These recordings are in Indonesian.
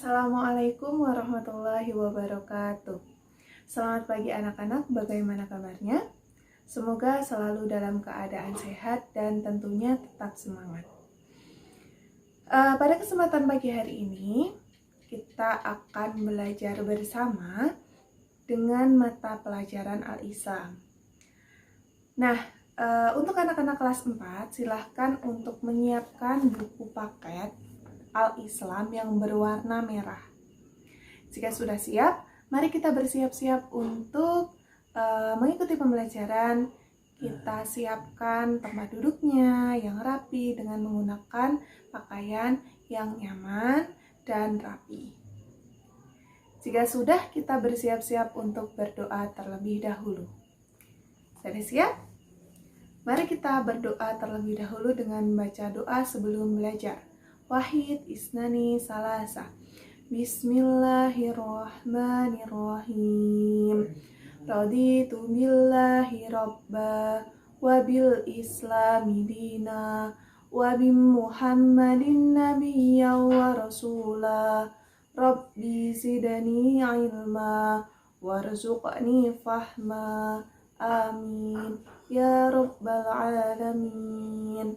Assalamualaikum warahmatullahi wabarakatuh. Selamat pagi anak-anak, bagaimana kabarnya? Semoga selalu dalam keadaan sehat dan tentunya tetap semangat. Pada kesempatan pagi hari ini, kita akan belajar bersama dengan mata pelajaran Al-Islam. Nah, untuk anak-anak kelas 4, silahkan untuk menyiapkan buku paket Al-Islam yang berwarna merah. Jika sudah siap, mari kita bersiap-siap untuk mengikuti pembelajaran. Kita siapkan tempat duduknya yang rapi dengan menggunakan pakaian yang nyaman dan rapi. Jika sudah, kita bersiap-siap untuk berdoa terlebih dahulu. Sudah siap? Mari kita berdoa terlebih dahulu dengan membaca doa sebelum belajar. Wahid isnani salasa. Bismillahirrahmanirrahim. Raditu billahi rabba wa bil islami dina wa bi Muhammadin nabiyya wa rasula. Rabbi zidani ilma warzuqni fahma. Amin ya rabbal alamin.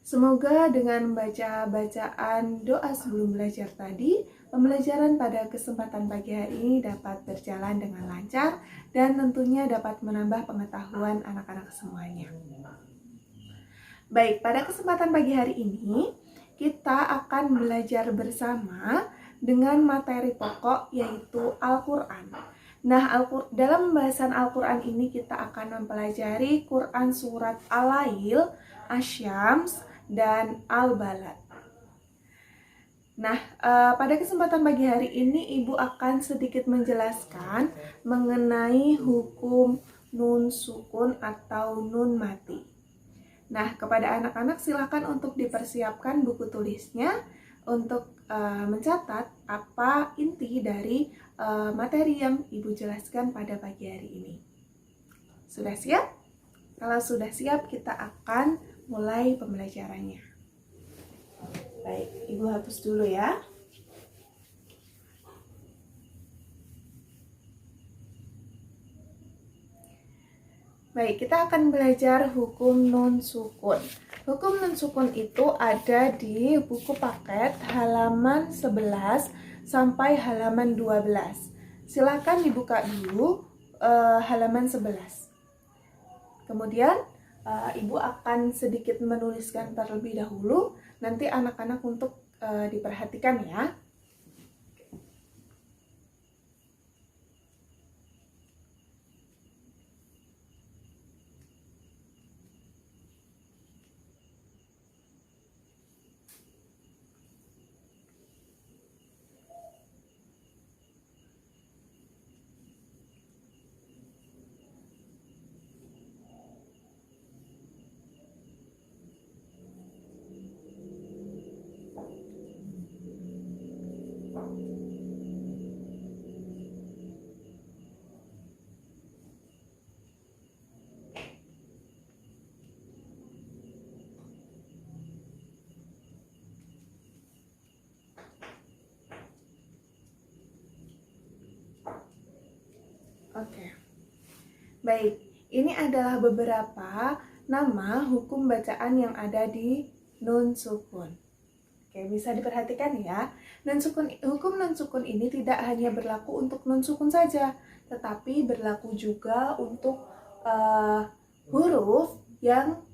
Semoga dengan membaca bacaan doa sebelum belajar tadi, pembelajaran pada kesempatan pagi hari ini dapat berjalan dengan lancar dan tentunya dapat menambah pengetahuan anak-anak semuanya. Baik, pada kesempatan pagi hari ini kita akan belajar bersama dengan materi pokok yaitu Al-Quran. Nah, dalam pembahasan Al-Quran ini kita akan mempelajari Quran surat Al-Lail, Asy-Syams, dan Al-Balad. Nah, pada kesempatan pagi hari ini Ibu akan sedikit menjelaskan mengenai hukum nun sukun atau nun mati. Nah, kepada anak-anak silakan untuk dipersiapkan buku tulisnya untuk mencatat apa inti dari materi yang Ibu jelaskan pada pagi hari ini. Sudah siap? Kalau sudah siap, kita akan mulai pembelajarannya. Baik, Ibu hapus dulu ya. Baik, kita akan belajar hukum nun sukun. Hukum nun sukun itu ada di buku paket halaman 11 sampai halaman 12. Silakan dibuka dulu halaman 11. Kemudian Ibu akan sedikit menuliskan terlebih dahulu, nanti anak-anak untuk diperhatikan ya. Oke. Baik, ini adalah beberapa nama hukum bacaan yang ada di nun sukun. Oke, bisa diperhatikan ya. Hukum nun sukun ini tidak hanya berlaku untuk nun sukun saja, tetapi berlaku juga untuk huruf yang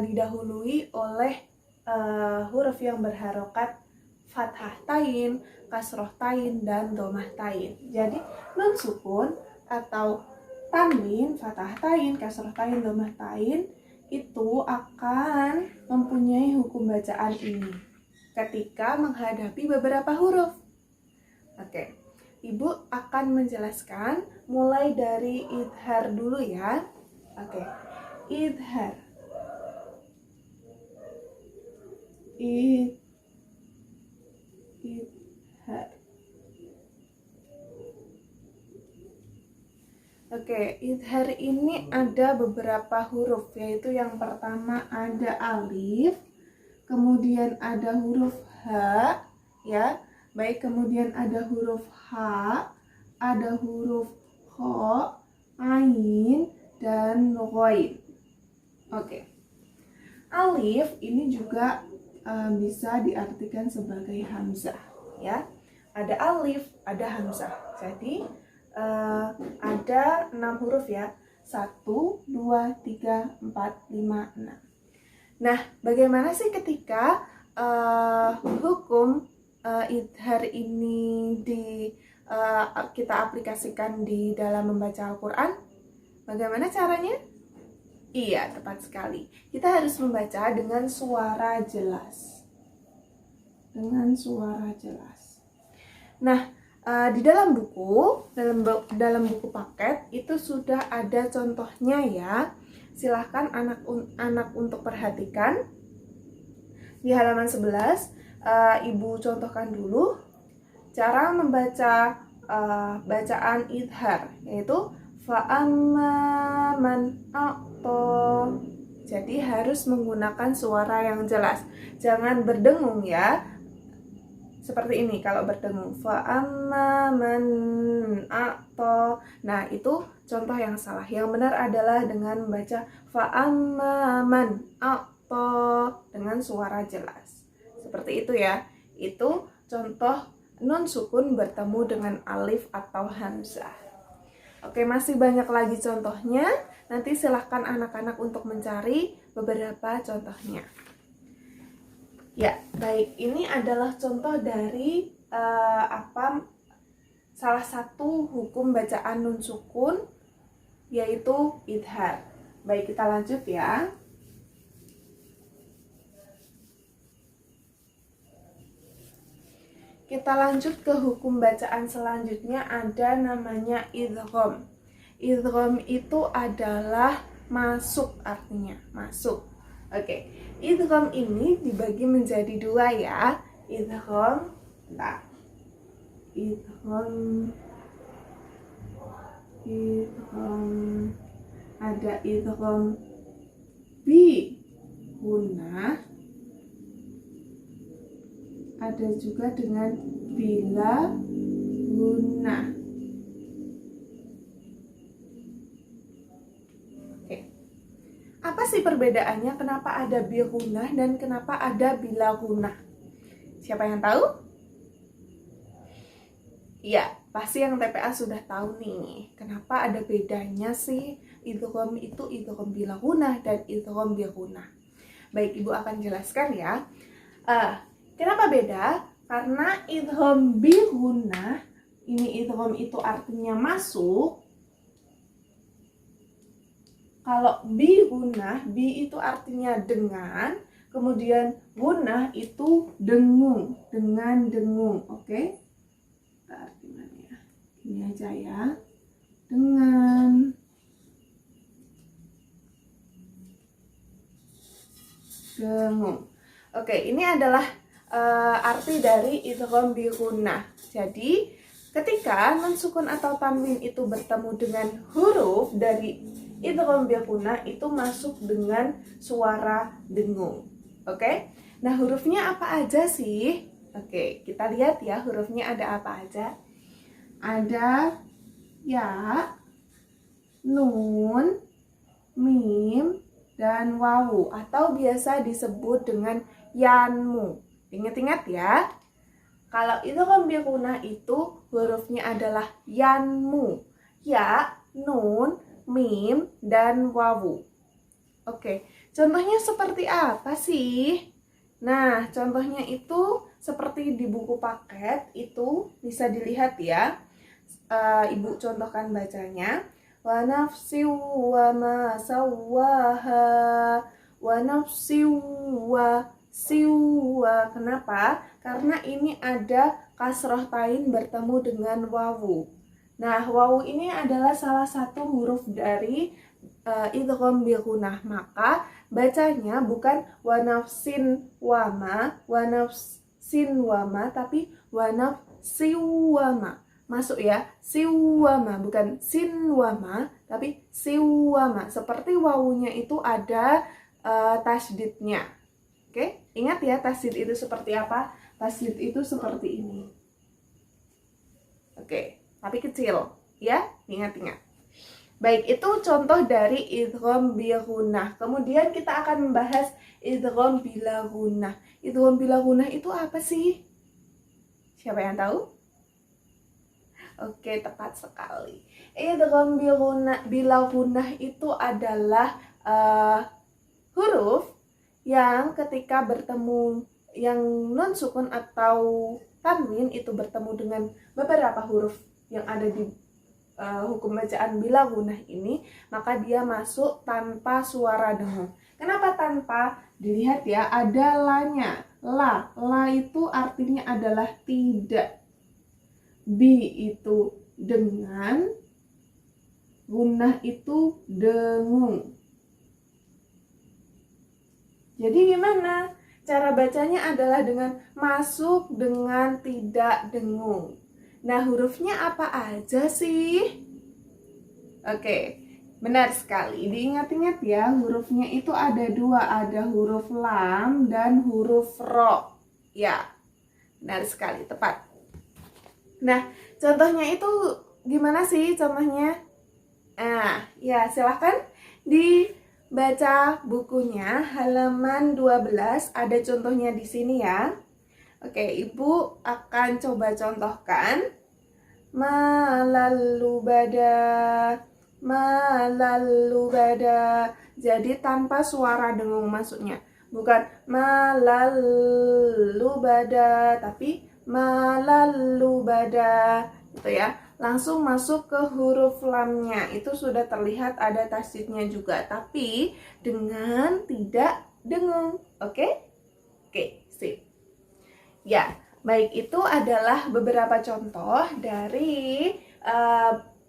didahului oleh huruf yang berharokat fathah tain, kasroh tain, dan domah tain. Jadi nun sukun atau tanwin, fathah tain, kasroh tain, domah tain itu akan mempunyai hukum bacaan ini ketika menghadapi beberapa huruf. Oke, Ibu akan menjelaskan mulai dari idhar dulu ya. Oke, idhar. Idhar. Oke, idhar ini ada beberapa huruf, yaitu yang pertama ada alif, kemudian ada huruf ha, ya. Baik, kemudian ada huruf H, ada huruf Ho, Ain, dan Ghain. Oke. Alif ini juga bisa diartikan sebagai hamzah, ya. Ada alif, ada hamzah. Jadi ada 6 huruf ya. 1, 2, 3, 4, 5, 6. Nah, bagaimana sih ketika hukum idhar ini kita aplikasikan di dalam membaca Al-Quran? Bagaimana caranya? Iya, tepat sekali. Kita harus membaca dengan suara jelas. Dengan suara jelas. Nah, di dalam dalam buku paket itu sudah ada contohnya ya. Silahkan anak untuk perhatikan. Di halaman 11, Ibu contohkan dulu cara membaca bacaan idhar, yaitu fa'amma man a'ta. Jadi harus menggunakan suara yang jelas. Jangan berdengung ya. Seperti ini kalau berdengung. Fa'amma man a'ta. Nah, itu contoh yang salah. Yang benar adalah dengan membaca fa'amma man a'ta dengan suara jelas. Seperti itu ya. Itu contoh nun sukun bertemu dengan alif atau hamzah. Oke, masih banyak lagi contohnya. Nanti silahkan anak-anak untuk mencari beberapa contohnya. Ya, baik. Ini adalah contoh dari salah satu hukum bacaan nun sukun, yaitu idhar. Baik, kita lanjut ya. Kita lanjut ke hukum bacaan selanjutnya, ada namanya idgham. Idgham itu adalah masuk, artinya masuk. Oke, idgham ini dibagi menjadi 2 ya. Idgham, ada idgham bi gunnah, ada juga dengan bila gunnah. Oke. Apa sih perbedaannya? Kenapa ada bi gunnah dan kenapa ada bila gunnah? Siapa yang tahu? Iya, pasti yang TPA sudah tahu nih. Kenapa ada bedanya sih idgham itu idgham bila gunnah dan idgham bi gunnah. Baik, Ibu akan jelaskan ya. Kenapa beda? Karena idgham bi gunnah, ini idgham itu artinya masuk. Kalau bi gunnah, bi itu artinya dengan, kemudian gunnah itu dengung, dengan dengung. Oke? Gimana ya? Ini aja ya. Dengan dengung. Oke, ini adalah arti dari idgham bi gunnah. Jadi, ketika nun sukun atau tanwin itu bertemu dengan huruf dari idgham bi gunnah, itu masuk dengan suara dengung. Oke? Nah, hurufnya apa aja sih? Oke, kita lihat ya hurufnya ada apa aja. Ada ya, nun, mim, dan wawu, atau biasa disebut dengan yanmu. Ingat-ingat ya. Kalau idgham bi gunnah itu hurufnya adalah yanmu. Ya, nun, mim, dan wawu. Oke, contohnya seperti apa sih? Nah, contohnya itu seperti di buku paket, itu bisa dilihat ya. Ibu contohkan bacanya. Wa nafsi wa ma sawwaha, wa nafsi wa siwa. Kenapa? Karena ini ada kasroh tain bertemu dengan wawu. Nah, wawu ini adalah salah satu huruf dari idgham bi gunnah. Maka bacanya bukan wa nafsin wama, wa nafsin wama, tapi wa nafsi wama. Masuk ya, siwama, bukan sinwama, tapi siwama. Seperti wawunya itu ada tasydidnya. Oke, ingat ya tasydid itu seperti apa? Tasdid itu seperti ini. Oke, tapi kecil ya, ingat-ingat. Baik, itu contoh dari idgham bil gunnah. Kemudian kita akan membahas idgham bila gunnah. Idgham bila gunnah itu apa sih? Siapa yang tahu? Oke, tepat sekali. Idgham bila gunnah itu adalah huruf yang ketika bertemu, yang non sukun atau tanwin itu bertemu dengan beberapa huruf yang ada di hukum bacaan bila gunnah ini, maka dia masuk tanpa suara dengung. Kenapa tanpa? Dilihat ya, ada la-nya. La itu artinya adalah tidak. Bi itu dengan, gunnah itu dengung. Jadi gimana? Cara bacanya adalah dengan masuk dengan tidak dengung. Nah, hurufnya apa aja sih? Oke, benar sekali. Diingat-ingat ya, hurufnya itu ada dua. Ada huruf lam dan huruf ro. Ya, benar sekali, tepat. Nah, contohnya itu gimana sih contohnya? Nah, ya silahkan dibaca bukunya halaman 12. Ada contohnya di sini ya. Oke, Ibu akan coba contohkan. Malalu bada. Jadi tanpa suara dengung masuknya. Bukan malalu bada, tapi malalu bada. Gitu ya. Langsung masuk ke huruf lamnya. Itu sudah terlihat ada tasdidnya juga, tapi dengan tidak dengung. Oke? Oke, sip. Ya, baik, itu adalah beberapa contoh dari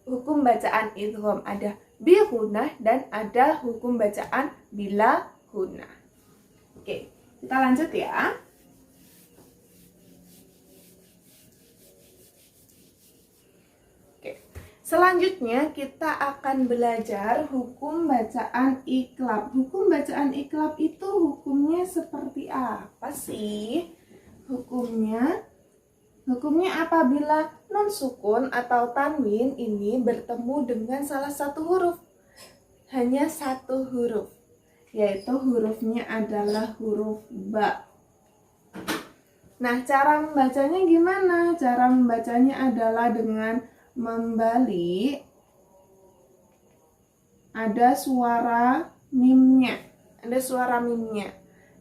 hukum bacaan idgham. Ada bil gunnah dan ada hukum bacaan bila gunnah. Oke, kita lanjut ya. Oke, selanjutnya kita akan belajar hukum bacaan iqlab. Hukum bacaan iqlab itu hukumnya seperti apa sih? Hukumnya apabila non sukun atau tanwin ini bertemu dengan salah satu huruf, hanya satu huruf, yaitu hurufnya adalah huruf ba. Nah, cara membacanya gimana? Cara membacanya adalah dengan membalik, ada suara mimnya.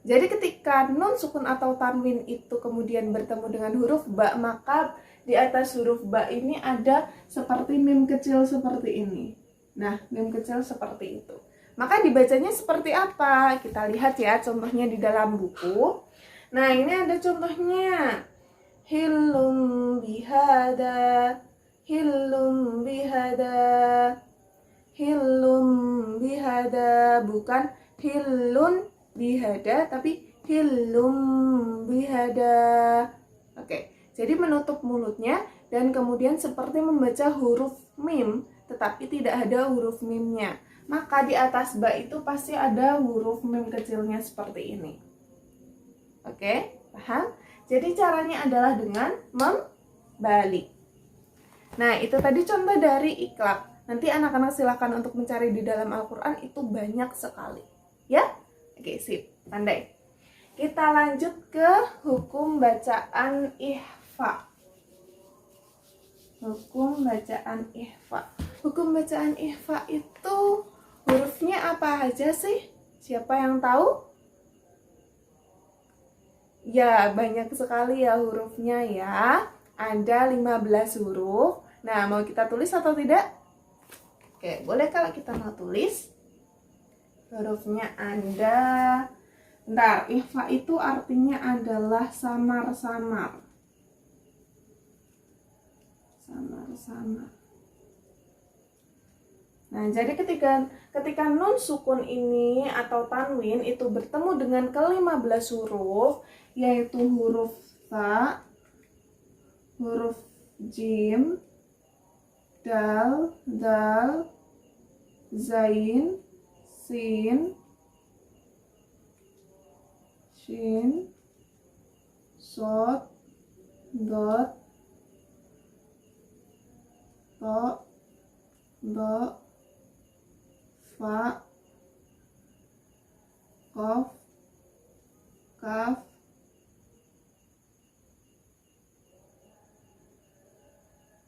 Jadi ketika nun sukun atau tanwin itu kemudian bertemu dengan huruf ba, maka di atas huruf ba ini ada seperti mim kecil seperti ini. Nah, mim kecil seperti itu. Maka dibacanya seperti apa? Kita lihat ya contohnya di dalam buku. Nah, ini ada contohnya. Hillum bihada, hillum bihada, hillum bihada, bukan hillun bihada, tapi hillum bihada. Oke, jadi menutup mulutnya dan kemudian seperti membaca huruf mim, tetapi tidak ada huruf mimnya. Maka di atas ba itu pasti ada huruf mim kecilnya seperti ini. Oke, paham? Jadi caranya adalah dengan membalik. Nah, itu tadi contoh dari iqlab. Nanti anak-anak silakan untuk mencari di dalam Al-Quran, itu banyak sekali. Ya? Oke, sip, pandai. Kita lanjut ke hukum bacaan ihfa. Hukum bacaan ihfa. Hukum bacaan ihfa itu hurufnya apa aja sih? Siapa yang tahu? Ya, banyak sekali ya hurufnya ya. Ada 15 huruf. Nah, mau kita tulis atau tidak? Oke, boleh kalau kita mau tulis. Hurufnya ada, bentar, ihfa itu artinya adalah samar-samar. Samar-samar. Nah, jadi ketika nun sukun ini atau tanwin itu bertemu dengan ke-15 huruf, yaitu huruf ta, huruf jim, dal, zain, sin, shin, sod, dot, to, do, fa, kof, kaf,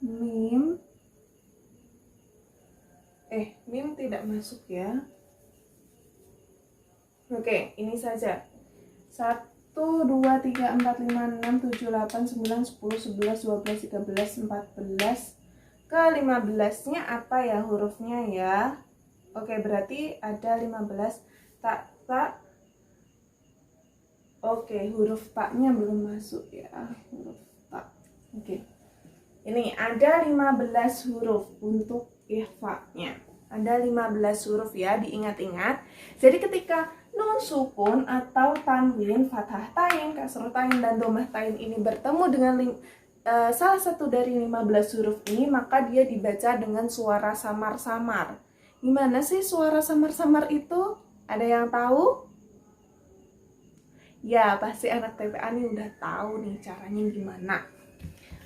mim. Mim tidak masuk ya. Oke, ini saja. 1, 2, 3, 4, 5, 6, 7, 8, 9, 10, 11, 12, 13, 14. Ke 15-nya apa ya hurufnya ya? Oke, berarti ada 15. Tak. Oke, huruf taknya belum masuk ya. Huruf tak. Oke. Ini ada 15 huruf untuk ikhfa-nya. Ada 15 huruf ya, diingat-ingat. Jadi ketika nun sukun atau tanwin, fathah tain, kasroh tain, dan domah tain ini bertemu dengan salah satu dari 15 huruf ini, maka dia dibaca dengan suara samar-samar. Gimana sih suara samar-samar itu? Ada yang tahu? Ya, pasti anak TPA nih udah tahu nih caranya gimana.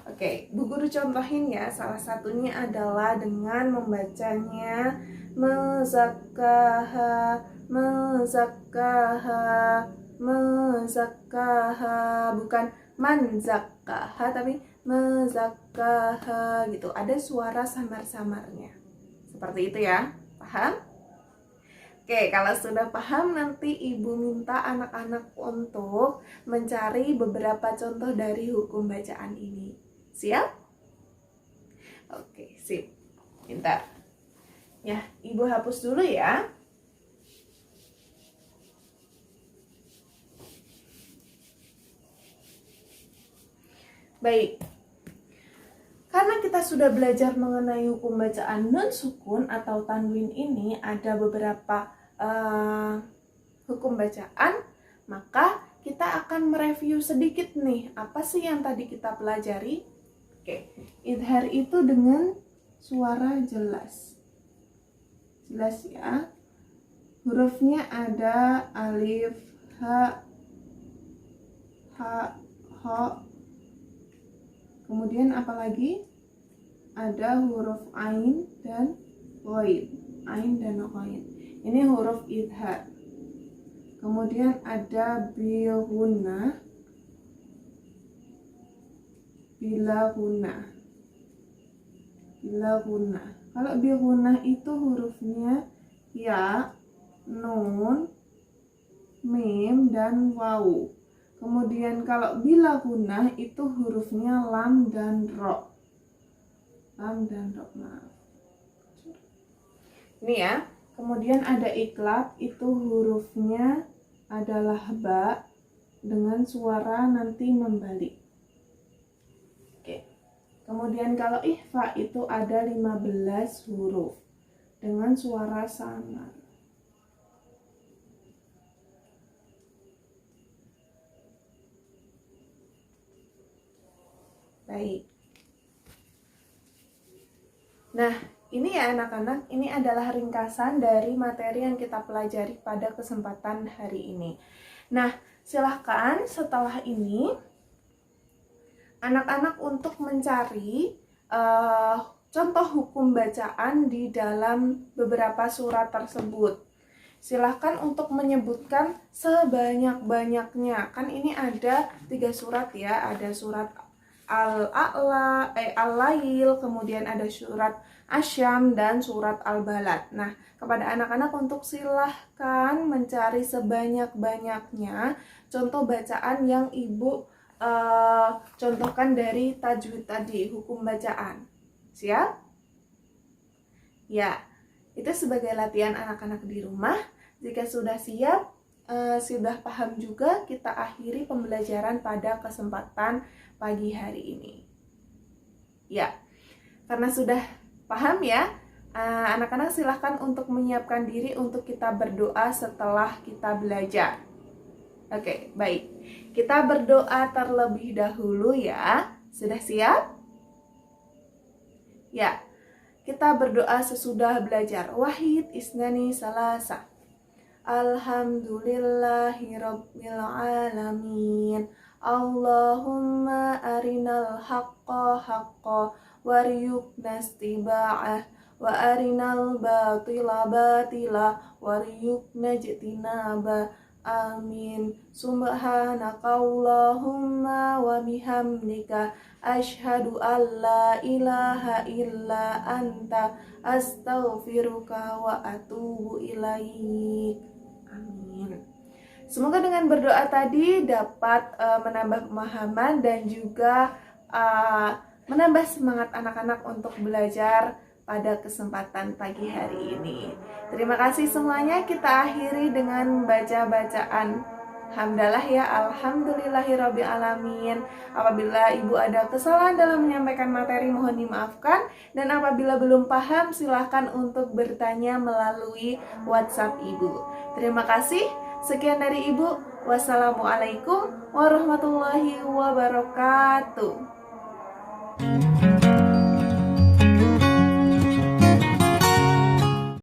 Oke, Bu Guru contohin ya. Salah satunya adalah dengan membacanya mezakkaha, mezakkaha, mezakkaha, bukan manzakkaha tapi mezakkaha gitu. Ada suara samar-samarnya. Seperti itu ya. Paham? Oke, kalau sudah paham nanti Ibu minta anak-anak untuk mencari beberapa contoh dari hukum bacaan ini. Siap? Oke, sip. Pintar. Ya, Ibu hapus dulu ya. Baik. Karena kita sudah belajar mengenai hukum bacaan nun sukun atau tanwin ini, ada beberapa hukum bacaan, maka kita akan mereview sedikit nih, apa sih yang tadi kita pelajari. Oke, idhar itu dengan suara jelas. Jelas ya. Hurufnya ada alif, ha, ho. Kemudian apalagi? Ada huruf ain dan ghain. Ain dan ghain. Ini huruf idhar. Kemudian ada bil gunnah, bila gunnah. Kalau bil gunnah itu hurufnya ya, nun, mim, dan waw. Kemudian kalau bila gunnah itu hurufnya lam dan ro. Maaf. Ini ya. Kemudian ada iklab, itu hurufnya adalah ba dengan suara nanti membalik. Oke. Kemudian kalau ikhfa itu ada 15 huruf dengan suara samar. Baik. Nah, ini ya anak-anak, ini adalah ringkasan dari materi yang kita pelajari pada kesempatan hari ini. Nah, silahkan setelah ini anak-anak untuk mencari contoh hukum bacaan di dalam beberapa surat tersebut. Silahkan untuk menyebutkan sebanyak-banyaknya. Kan ini ada 3 surat ya, ada surat Al-A'la, Al-Lail, kemudian ada surat Asyam dan surat Al-Balad. Nah, kepada anak-anak untuk silahkan mencari sebanyak-banyaknya contoh bacaan yang Ibu contohkan dari tajwid tadi, hukum bacaan. Siap? Ya, itu sebagai latihan anak-anak di rumah. Jika sudah siap, sudah paham juga, kita akhiri pembelajaran pada kesempatan pagi hari ini. Ya, karena sudah paham ya, anak-anak silahkan untuk menyiapkan diri untuk kita berdoa setelah kita belajar. Oke, baik. Kita berdoa terlebih dahulu ya. Sudah siap? Ya, kita berdoa sesudah belajar. Wahid, isnani, salasa. Alhamdulillahirabbil alamin. Allahumma arinal haqqa haqqa warzuqna istiba'ah wa arinal batila batila warzuqna ijtinaba. Amin. Subhanaka Allahumma wa bihamdika asyhadu an la ilaha illa anta astaghfiruka wa atubu ilaik. Amin. Semoga dengan berdoa tadi dapat menambah pemahaman dan juga menambah semangat anak-anak untuk belajar pada kesempatan pagi hari ini. Terima kasih semuanya. Kita akhiri dengan baca bacaan hamdalah ya, alhamdulillahirobbilalamin. Apabila ibu ada kesalahan dalam menyampaikan materi mohon dimaafkan, dan apabila belum paham silahkan untuk bertanya melalui WhatsApp ibu. Terima kasih. Sekian dari ibu. Wassalamualaikum warahmatullahi wabarakatuh.